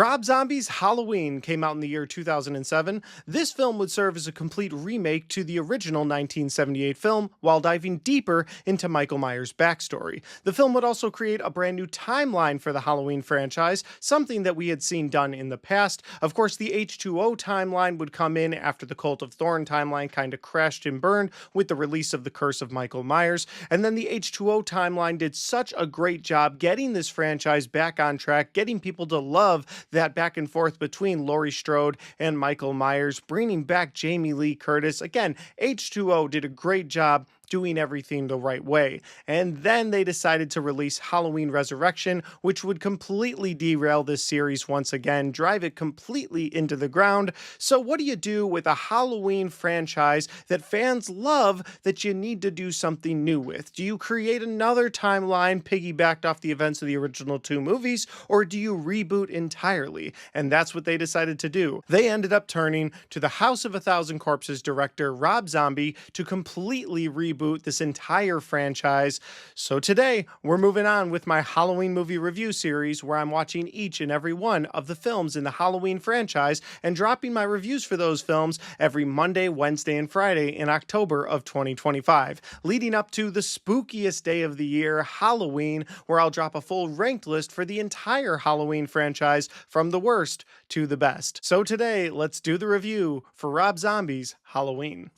Rob Zombie's Halloween came out in the year 2007. This film would serve as a complete remake to the original 1978 film while diving deeper into Michael Myers' backstory. The film would also create a brand new timeline for the Halloween franchise, something that we had seen done in the past. Of course, the H2O timeline would come in after the Cult of Thorn timeline kind of crashed and burned with the release of The Curse of Michael Myers. And then the H2O timeline did such a great job getting this franchise back on track, getting people to love that back and forth between Laurie Strode and Michael Myers, bringing back Jamie Lee Curtis. Again, H2O did a great job doing everything the right way. And then they decided to release Halloween Resurrection, which would completely derail this series once again, drive it completely into the ground. So what do you do with a Halloween franchise that fans love that you need to do something new with? Do you create another timeline piggybacked off the events of the original two movies, or do you reboot entirely? And that's what they decided to do. They ended up turning to the House of a Thousand Corpses director Rob Zombie to completely reboot this entire franchise. So today, we're moving on with my Halloween movie review series where I'm watching each and every one of the films in the Halloween franchise and dropping my reviews for those films every Monday, Wednesday, and Friday in October of 2025, leading up to the spookiest day of the year, Halloween, where I'll drop a full ranked list for the entire Halloween franchise from the worst to the best. So today, let's do the review for Rob Zombie's Halloween.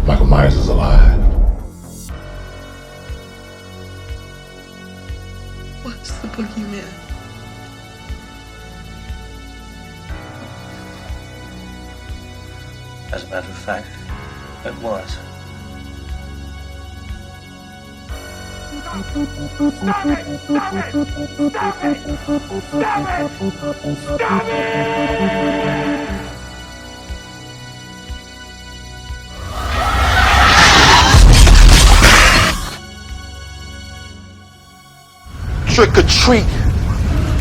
Michael Myers is alive. What's the boogeyman? As a matter of fact, it was. Stop it! Stop it! Stop it! Stop it! Stop it! Trick or treat,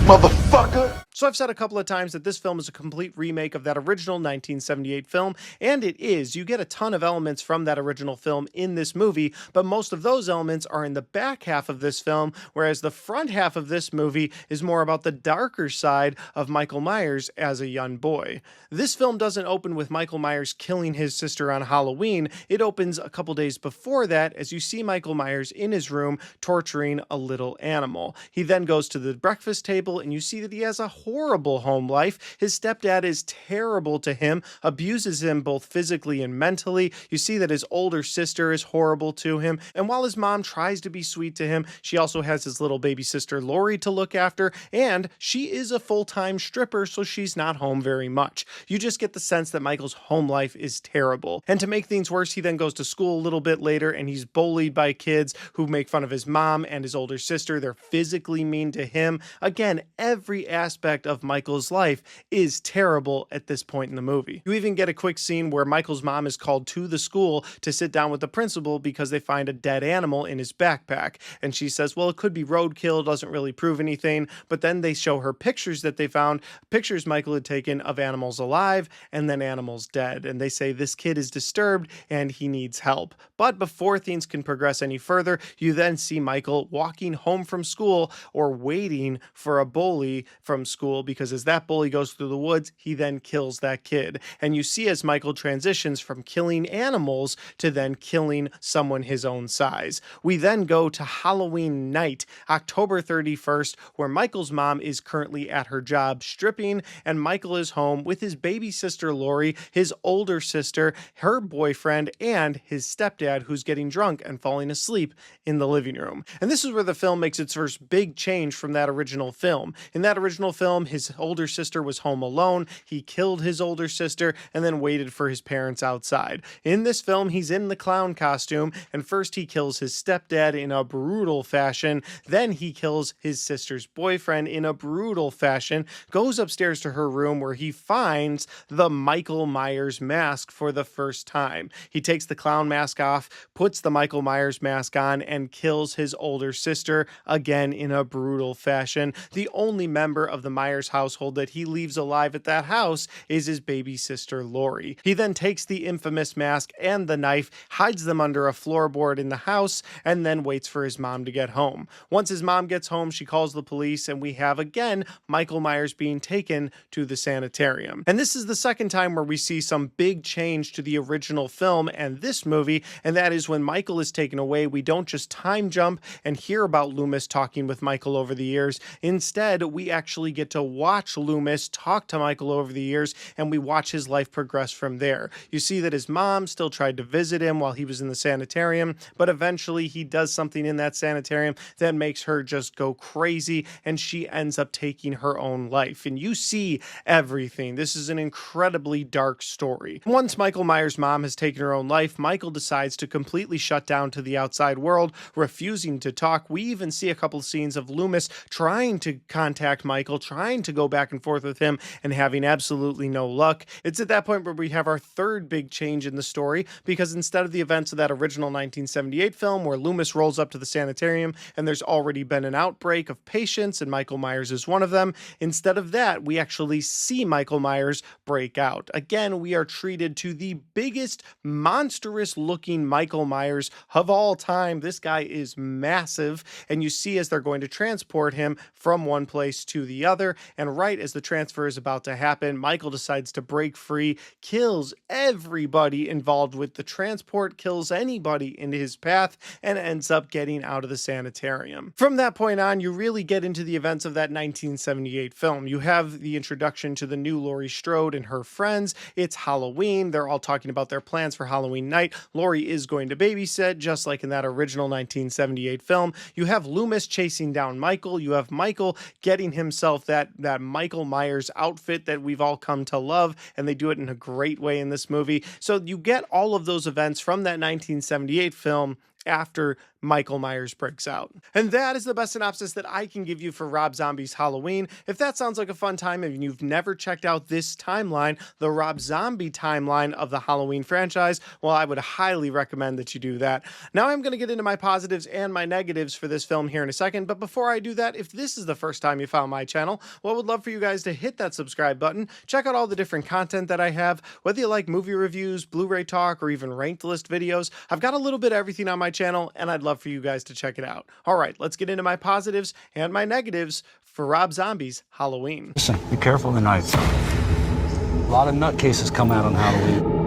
motherfucker. So I've said a couple of times that this film is a complete remake of that original 1978 film, and it is. You get a ton of elements from that original film in this movie, but most of those elements are in the back half of this film, whereas the front half of this movie is more about the darker side of Michael Myers as a young boy. This film doesn't open with Michael Myers killing his sister on Halloween. It opens a couple days before that as you see Michael Myers in his room torturing a little animal. He then goes to the breakfast table and you see that he has a horrible home life. His stepdad is terrible to him, abuses him both physically and mentally. You see that his older sister is horrible to him. And while his mom tries to be sweet to him, she also has his little baby sister Laurie to look after, and she is a full-time stripper, so she's not home very much. You just get the sense that Michael's home life is terrible. And to make things worse, he then goes to school a little bit later and he's bullied by kids who make fun of his mom and his older sister. They're physically mean to him. Again, every aspect of Michael's life is terrible at this point in the movie. You even get a quick scene where Michael's mom is called to the school to sit down with the principal because they find a dead animal in his backpack. And she says, well, it could be roadkill, doesn't really prove anything. But then they show her pictures that they found, pictures Michael had taken of animals alive and then animals dead. And they say this kid is disturbed and he needs help. But before things can progress any further, you then see Michael walking home from school or waiting for a bully from school, because as that bully goes through the woods, he then kills that kid. And you see as Michael transitions from killing animals to then killing someone his own size. We then go to Halloween night, October 31st, where Michael's mom is currently at her job stripping, and Michael is home with his baby sister Laurie, his older sister, her boyfriend, and his stepdad, who's getting drunk and falling asleep in the living room. And this is where the film makes its first big change from that original film. In that original film, his older sister was home alone. He killed his older sister and then waited for his parents outside. In this film, he's in the clown costume, and first he kills his stepdad in a brutal fashion. Then he kills his sister's boyfriend in a brutal fashion, goes upstairs to her room where he finds the Michael Myers mask for the first time. He takes the clown mask off, puts the Michael Myers mask on, and kills his older sister again in a brutal fashion. The only member of the Myers household that he leaves alive at that house is his baby sister Lori. He then takes the infamous mask and the knife, hides them under a floorboard in the house, and then waits for his mom to get home. Once his mom gets home, she calls the police, and we have again Michael Myers being taken to the sanitarium. And this is the second time where we see some big change to the original film and this movie, and that is when Michael is taken away. We don't just time jump and hear about Loomis talking with Michael over the years. Instead, we actually get to watch Loomis talk to Michael over the years, and we watch his life progress from there. You see that his mom still tried to visit him while he was in the sanitarium, but eventually he does something in that sanitarium that makes her just go crazy, and she ends up taking her own life. And you see everything. This is an incredibly dark story. Once Michael Myers' mom has taken her own life, Michael decides to completely shut down to the outside world, refusing to talk. We even see a couple of scenes of Loomis trying to contact Michael, trying to go back and forth with him, and having absolutely no luck. It's at that point where we have our third big change in the story, because instead of the events of that original 1978 film where Loomis rolls up to the sanitarium and there's already been an outbreak of patients and Michael Myers is one of them, instead of that, we actually see Michael Myers break out. Again, we are treated to the biggest, monstrous looking Michael Myers of all time. This guy is massive, and you see as they're going to transport him from one place to the other, and right as the transfer is about to happen, Michael decides to break free, kills everybody involved with the transport, kills anybody in his path, and ends up getting out of the sanitarium. From that point on, you really get into the events of that 1978 film. You have the introduction to the new Laurie Strode and her friends. It's Halloween. They're all talking about their plans for Halloween night. Laurie is going to babysit, just like in that original 1978 film. You have Loomis chasing down Michael. You have Michael getting himself that Michael Myers outfit that we've all come to love, and they do it in a great way in this movie. So you get all of those events from that 1978 film after Michael Myers breaks out. And that is the best synopsis that I can give you for Rob Zombie's Halloween. If that sounds like a fun time and you've never checked out this timeline, the Rob Zombie timeline of the Halloween franchise, well, I would highly recommend that you do that. Now I'm going to get into my positives and my negatives for this film here in a second, but before I do that, if this is the first time you found my channel, well, I would love for you guys to hit that subscribe button, check out all the different content that I have, whether you like movie reviews, Blu-ray talk, or even ranked list videos. I've got a little bit of everything on my channel, and I'd love for you guys to check it out. All right, let's get into my positives and my negatives for Rob Zombie's Halloween. Listen, be careful tonight. A lot of nutcases come out on Halloween.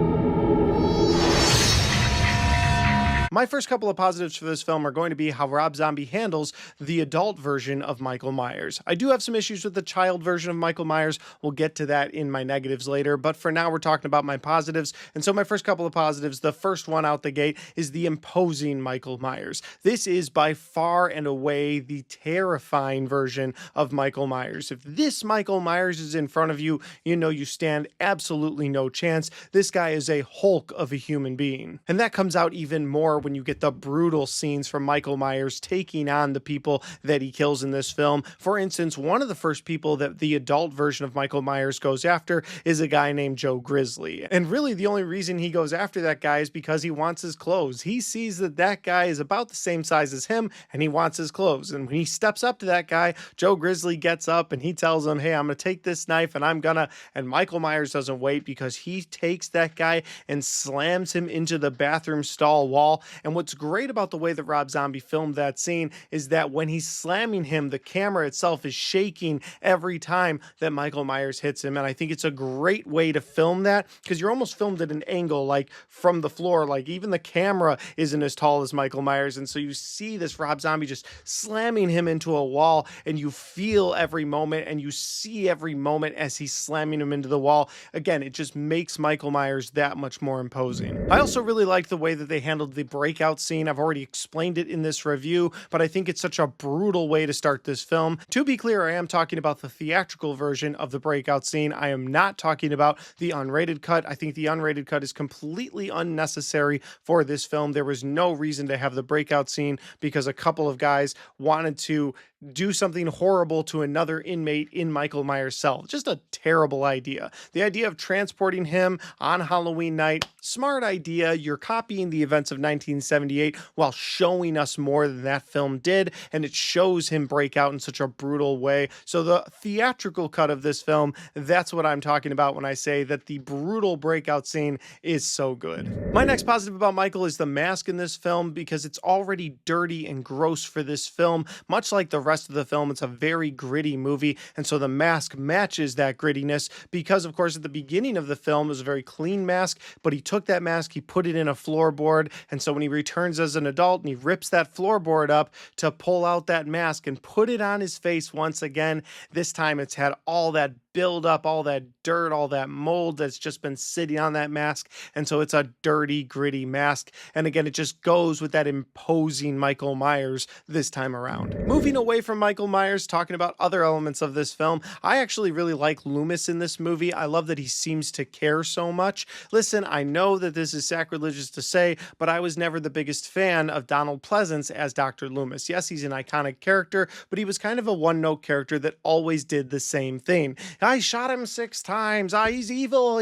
My first couple of positives for this film are going to be how Rob Zombie handles the adult version of Michael Myers. I do have some issues with the child version of Michael Myers. We'll get to that in my negatives later, but for now we're talking about my positives. And so my first couple of positives, the first one out the gate is the imposing Michael Myers. This is by far and away the terrifying version of Michael Myers. If this Michael Myers is in front of you, you know you stand absolutely no chance. This guy is a Hulk of a human being. And that comes out even more when you get the brutal scenes from Michael Myers taking on the people that he kills in this film. For instance, one of the first people that the adult version of Michael Myers goes after is a guy named Joe Grizzly. And really the only reason he goes after that guy is because he wants his clothes. He sees that that guy is about the same size as him and he wants his clothes. And when he steps up to that guy, Joe Grizzly gets up and he tells him, hey, I'm going to take this knife and and Michael Myers doesn't wait because he takes that guy and slams him into the bathroom stall wall. And what's great about the way that Rob Zombie filmed that scene is that when he's slamming him, the camera itself is shaking every time that Michael Myers hits him. And I think it's a great way to film that because you're almost filmed at an angle, like from the floor, like even the camera isn't as tall as Michael Myers. And so you see this Rob Zombie just slamming him into a wall and you feel every moment and you see every moment as he's slamming him into the wall. Again, it just makes Michael Myers that much more imposing. I also really liked the way that they handled the breakout scene. I've already explained it in this review, but I think it's such a brutal way to start this film. To be clear, I am talking about the theatrical version of the breakout scene. I am not talking about the unrated cut. I think the unrated cut is completely unnecessary for this film. There was no reason to have the breakout scene because a couple of guys wanted to do something horrible to another inmate in Michael Myers' cell. Just a terrible idea. The idea of transporting him on Halloween night, smart idea. You're copying the events of 1978 while showing us more than that film did, and it shows him break out in such a brutal way. So the theatrical cut of this film, that's what I'm talking about when I say that the brutal breakout scene is so good. My next positive about Michael is the mask in this film, because it's already dirty and gross for this film. Much like the rest of the film, it's a very gritty movie, and so the mask matches that grittiness because, of course, at the beginning of the film, it was a very clean mask, but he took that mask, he put it in a floorboard, and so when he returns as an adult and he rips that floorboard up to pull out that mask and put it on his face once again, this time it's had all that build up, all that dirt, all that mold that's just been sitting on that mask. And so it's a dirty, gritty mask. And again, it just goes with that imposing Michael Myers this time around. Moving away from Michael Myers, talking about other elements of this film, I actually really like Loomis in this movie. I love that he seems to care so much. Listen, I know that this is sacrilegious to say, but I was never the biggest fan of Donald Pleasance as Dr. Loomis. Yes, he's an iconic character, but he was kind of a one-note character that always did the same thing. I shot him 6 times. He's evil.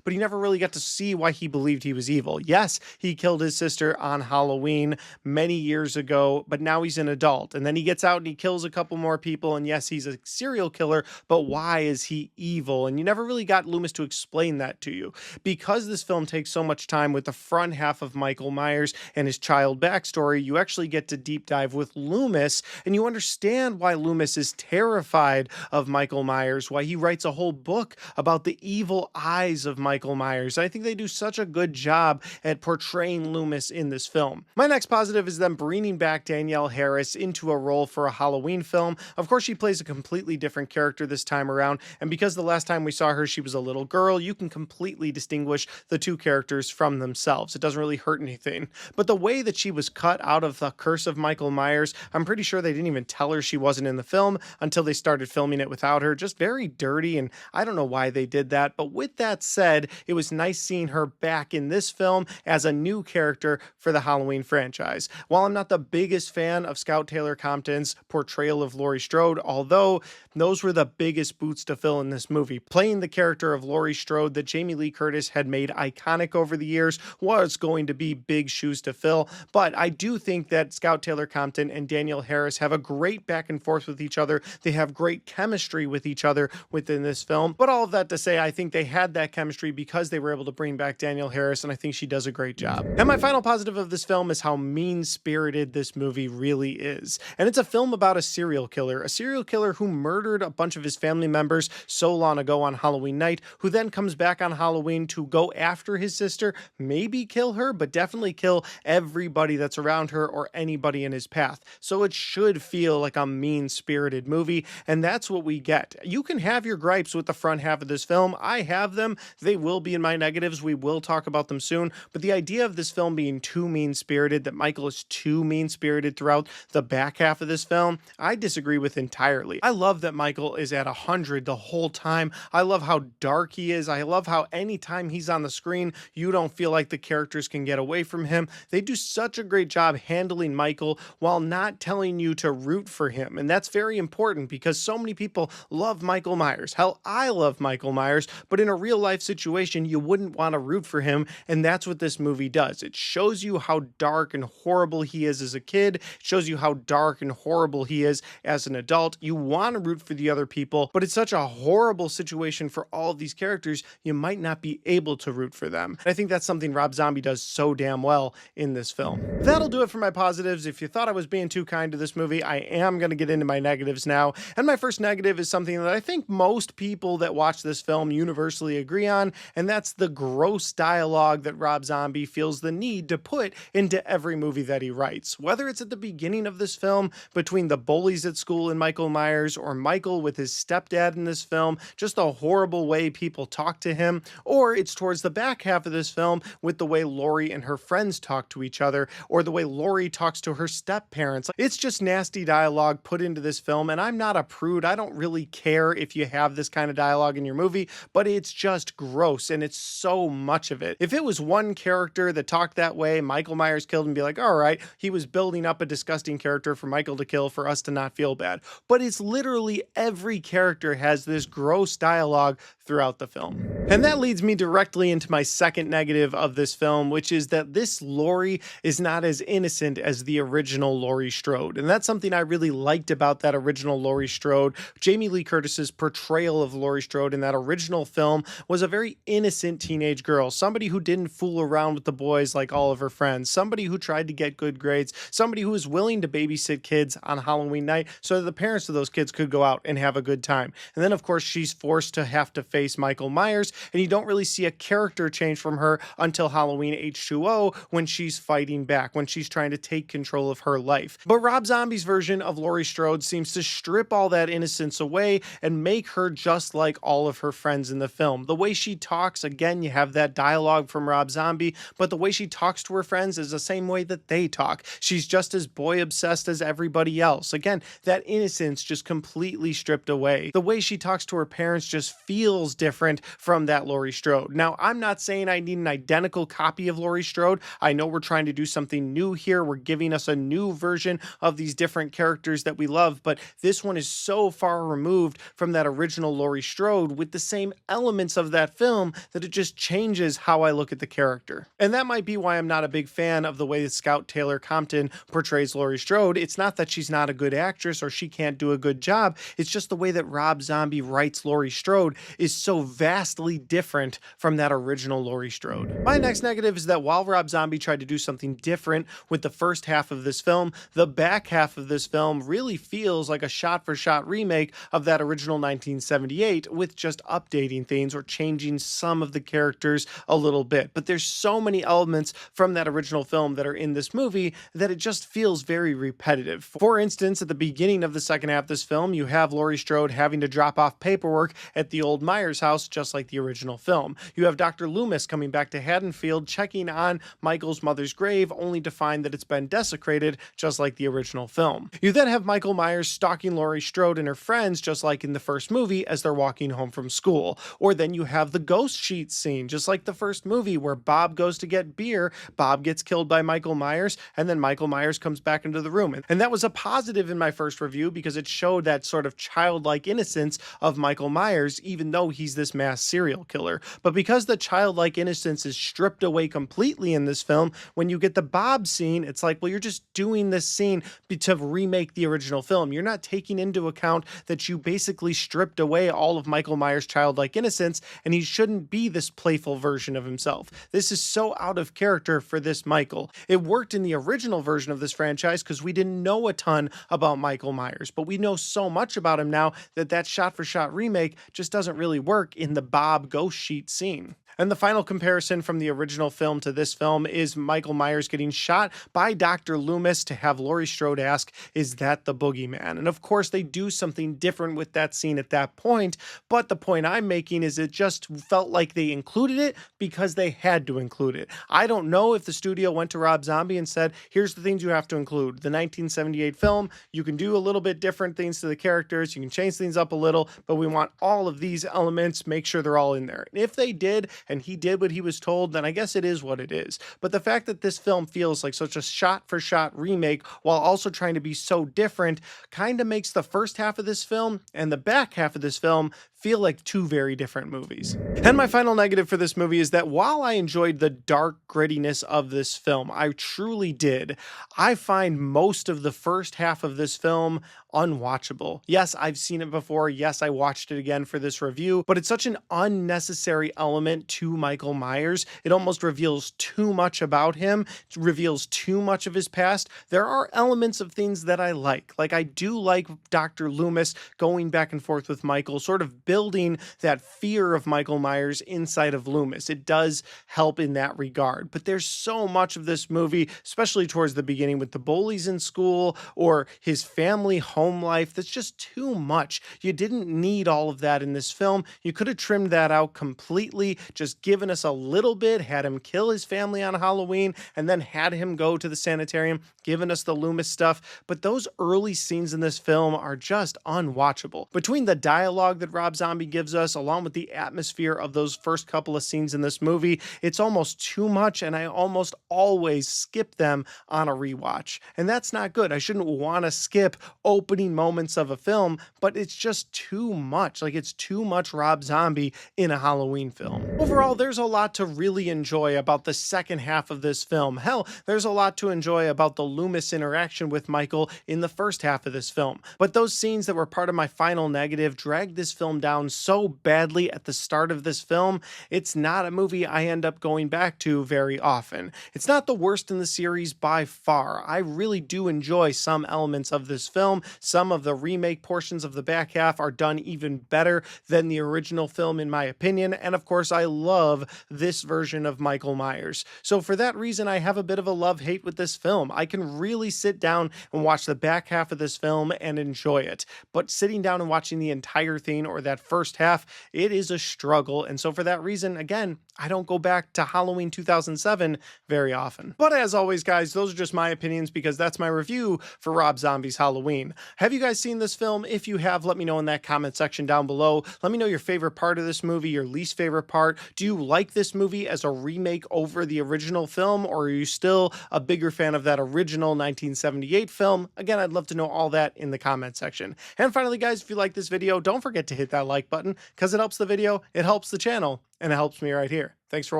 But he never really got to see why he believed he was evil. Yes, he killed his sister on Halloween many years ago, but now he's an adult. And then he gets out and he kills a couple more people. And yes, he's a serial killer, but why is he evil? And you never really got Loomis to explain that to you. Because this film takes so much time with the front half of Michael Myers and his child backstory, you actually get to deep dive with Loomis, and you understand why Loomis is terrified of Michael Myers, why he writes a whole book about the evil eyes of Michael Myers. I think they do such a good job at portraying Loomis in this film. My next positive is them bringing back Danielle Harris into a role for a Halloween film. Of course, she plays a completely different character this time around, and because the last time we saw her, she was a little girl, you can completely distinguish the two characters from themselves. It doesn't really hurt anything. But the way that she was cut out of The Curse of Michael Myers, I'm pretty sure they didn't even tell her she wasn't in the film until they started filming it without her. Just very dirty, and I don't know why they did that. But with that said, it was nice seeing her back in this film as a new character for the Halloween franchise. While I'm not the biggest fan of Scout Taylor Compton's portrayal of Laurie Strode, although those were the biggest boots to fill in this movie. Playing the character of Laurie Strode that Jamie Lee Curtis had made iconic over the years was going to be big shoes to fill. But I do think that Scout Taylor Compton and Danielle Harris have a great back and forth with each other. They have great chemistry with each other within this film. But all of that to say, I think they had that chemistry because they were able to bring back Danielle Harris, and I think she does a great job. And my final positive of this film is how mean-spirited this movie really is. And it's a film about a serial killer who murdered a bunch of his family members so long ago on Halloween night, who then comes back on Halloween to go after his sister, maybe kill her, but definitely kill everybody that's around her or anybody in his path. So it should feel like a mean-spirited movie, and that's what we get. You can have your gripes with the front half of this film. I have them. They will be in my negatives. We will talk about them soon. But the idea of this film being too mean-spirited, that Michael is too mean-spirited throughout the back half of this film, I disagree with entirely. I love that Michael is at 100 the whole time. I love how dark he is. I love how anytime he's on the screen, you don't feel like the characters can get away from him. They do such a great job handling Michael while not telling you to root for him. And that's very important because so many people love Michael Myers. Hell, I love Michael Myers, but in a real life situation, you wouldn't want to root for him. And that's what this movie does. It shows you how dark and horrible he is as a kid. It shows you how dark and horrible he is as an adult. You want to root for the other people, but it's such a horrible situation for all of these characters, you might not be able to root for them. And I think that's something Rob Zombie does so damn well in this film. That'll do it for my positives. If you thought I was being too kind to this movie, I am going to get into my negatives now. And my first negative is something that I think most people that watch this film universally agree on, and that's the gross dialogue that Rob Zombie feels the need to put into every movie that he writes. Whether it's at the beginning of this film, between the bullies at school and Michael Myers, or Michael with his stepdad in this film, just the horrible way people talk to him, or it's towards the back half of this film with the way Laurie and her friends talk to each other, or the way Laurie talks to her step parents. It's just nasty dialogue put into this film, and I'm not a prude. I don't really care if you have this kind of dialogue in your movie, but it's just gross and it's so much of it. If it was one character that talked that way, Michael Myers killed and be like, all right, he was building up a disgusting character for Michael to kill for us to not feel bad. But it's literally every character has this gross dialogue throughout the film. And that leads me directly into my second negative of this film, which is that this Laurie is not as innocent as the original Laurie Strode. And that's something I really liked about that original Laurie Strode. Jamie Lee Curtis's portrayal of Laurie Strode in that original film was a very innocent teenage girl, somebody who didn't fool around with the boys like all of her friends, somebody who tried to get good grades, somebody who was willing to babysit kids on Halloween night so that the parents of those kids could go out and have a good time. And then, of course, she's forced to have to face Michael Myers, and you don't really see a character change from her until Halloween H2O when she's fighting back, when she's trying to take control of her life. But Rob Zombie's version of Laurie Strode seems to strip all that innocence away and make her just like all of her friends in the film. The way she talks, again, you have that dialogue from Rob Zombie, but the way she talks to her friends is the same way that they talk. She's just as boy obsessed as everybody else. Again, that innocence just completely stripped away. The way she talks to her parents just feels different from that Laurie Strode. Now, I'm not saying I need an identical copy of Laurie Strode. I know we're trying to do something new here. We're giving us a new version of these different characters that we love, but this one is so far removed from that original Laurie Strode with the same elements of that film that it just changes how I look at the character. And that might be why I'm not a big fan of the way that Scout Taylor Compton portrays Laurie Strode. It's not that she's not a good actress or she can't do a good job. It's just the way that Rob Zombie writes Laurie Strode is so vastly different from that original Laurie Strode. My next negative is that while Rob Zombie tried to do something different with the first half of this film, the back half of this film really feels like a shot-for-shot remake of that original 1978 with just updating things or changing some of the characters a little bit. But there's so many elements from that original film that are in this movie that it just feels very repetitive. For instance, at the beginning of the second half of this film, you have Laurie Strode having to drop off paperwork at the old Myers house just like the original film. You have Dr. Loomis coming back to Haddonfield checking on Michael's mother's grave only to find that it's been desecrated just like the original film. You then have Michael Myers stalking Laurie Strode and her friends just like in the first movie as they're walking home from school. Or then you have the ghost sheet scene just like the first movie where Bob goes to get beer, Bob gets killed by Michael Myers, and then Michael Myers comes back into the room. And that was a positive in my first review because it showed that sort of childlike innocence of Michael Myers even though he's this mass serial killer. But because the childlike innocence is stripped away completely in this film, when you get the Bob scene, it's like, well, you're just doing this scene to remake the original film. You're not taking into account that you basically stripped away all of Michael Myers' childlike innocence, and he shouldn't be this playful version of himself. This is so out of character for this Michael. It worked in the original version of this franchise because we didn't know a ton about Michael Myers, but we know so much about him now that that shot-for-shot remake just doesn't really work in the Bob ghost sheet scene. And the final comparison from the original film to this film is Michael Myers getting shot by Dr. Loomis to have Laurie Strode ask, is that the boogeyman? And of course, they do something different with that scene at that point, but the point I'm making is it just felt like they included it because they had to include it. I don't know if the studio went to Rob Zombie and said, here's the things you have to include. The 1978 film, you can do a little bit different things to the characters, you can change things up a little, but we want all of these elements, make sure they're all in there. And if they did, and he did what he was told, then I guess it is what it is. But the fact that this film feels like such a shot-for-shot remake while also trying to be so different kind of makes the first half of this film and the back half of this film feel like two very different movies. And my final negative for this movie is that while I enjoyed the dark grittiness of this film, I truly did, I find most of the first half of this film unwatchable. Yes, I've seen it before. Yes, I watched it again for this review, but it's such an unnecessary element to Michael Myers. It almost reveals too much about him, it reveals too much of his past. There are elements of things that I like. Like I do like Dr. Loomis going back and forth with Michael, sort of building that fear of Michael Myers inside of Loomis. It does help in that regard. But there's so much of this movie, especially towards the beginning with the bullies in school or his family home life, that's just too much. You didn't need all of that in this film. You could have trimmed that out completely, just given us a little bit, had him kill his family on Halloween, and then had him go to the sanitarium, given us the Loomis stuff. But those early scenes in this film are just unwatchable. Between the dialogue that Rob Zombie gives us, along with the atmosphere of those first couple of scenes in this movie, it's almost too much, and I almost always skip them on a rewatch. And that's not good. I shouldn't want to skip opening moments of a film, but it's just too much. Like, it's too much Rob Zombie in a Halloween film. Overall, there's a lot to really enjoy about the second half of this film. Hell, there's a lot to enjoy about the Loomis interaction with Michael in the first half of this film. But those scenes that were part of my final negative dragged this film down so badly at the start of this film, it's not a movie I end up going back to very often. It's not the worst in the series by far. I really do enjoy some elements of this film. Some of the remake portions of the back half are done even better than the original film in my opinion, and of course I love this version of Michael Myers. So for that reason, I have a bit of a love-hate with this film. I can really sit down and watch the back half of this film and enjoy it, but sitting down and watching the entire thing or that first half, it is a struggle. And so for that reason, again, I don't go back to Halloween 2007 very often. But as always, guys, those are just my opinions because that's my review for Rob Zombie's Halloween. Have you guys seen this film? If you have, let me know in that comment section down below. Let me know your favorite part of this movie, your least favorite part. Do you like this movie as a remake over the original film, or are you still a bigger fan of that original 1978 film? Again, I'd love to know all that in the comment section. And finally, guys, if you like this video, don't forget to hit that like button because it helps the video, it helps the channel, and it helps me right here. Thanks for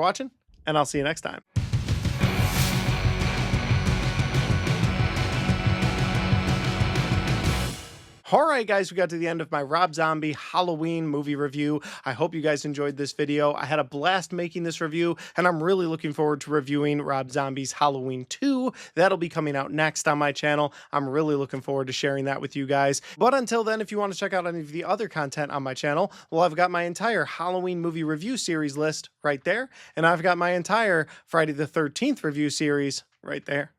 watching, and I'll see you next time. Alright guys, we got to the end of my Rob Zombie Halloween movie review. I hope you guys enjoyed this video. I had a blast making this review, and I'm really looking forward to reviewing Rob Zombie's Halloween 2. That'll be coming out next on my channel. I'm really looking forward to sharing that with you guys. But until then, if you want to check out any of the other content on my channel, well, I've got my entire Halloween movie review series list right there, and I've got my entire Friday the 13th review series right there.